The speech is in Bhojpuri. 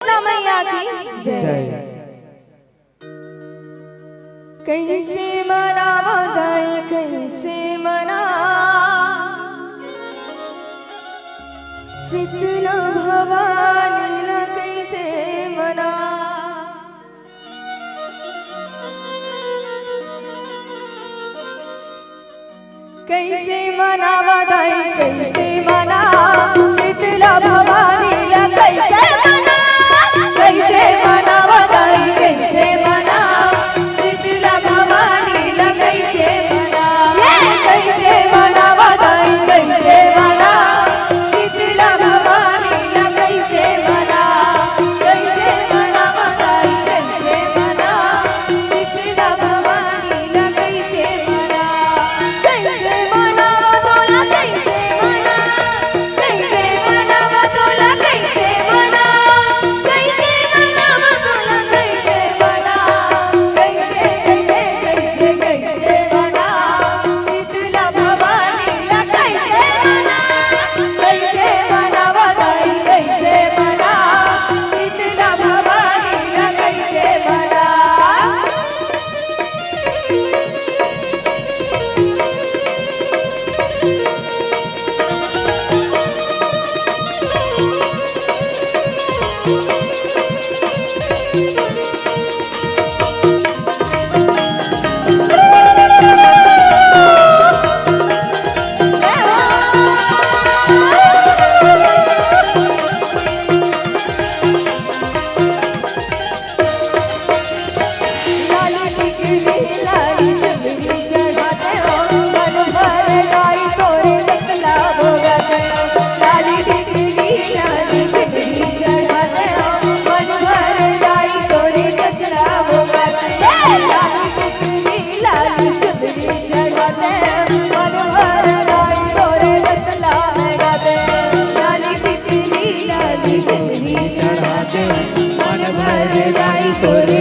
मैया की जय। कैसे मनावा दाई कैसे मना शीतला भवानी ला कैसे मना कैसे मनावा दाई कैसे मना शीतला भवानी ला कैसे मना कैसे मनावा दाई कैसे मना शीतला भवानी ला कैसे मना कैसे मनावा दाई कैसे मना शीतला भवानी ला कैसे मना कैसे मनावा दाई कैसे मना शीतला भवानी ला कैसे मना कैसे मनावा तोला कैसे मना कैसे मनावा तोला कैसे मना कैसे मनावा तोला कैसे मना कैसे कैसे कैसे कैसे मना शीतला भवानी ला कैसे मना कैसे मनावा दाई कैसे मना शीतला भवानी ला कैसे मना लाली टिकली लाली चुनरी चढ़ाते हो मन भर गाई तोरे रसला भोगाते हो लाली टिकली लाली चुनरी चढ़ाते हो मन भर गाई तोरे रसला भोगाते हो लाली टिकली लाली चुनरी चढ़ाते हो मन भर गाई तोरे रसला भोगाते हो लाली टिकली लाली चुनरी चढ़ाते हो मन भर गाई तोरे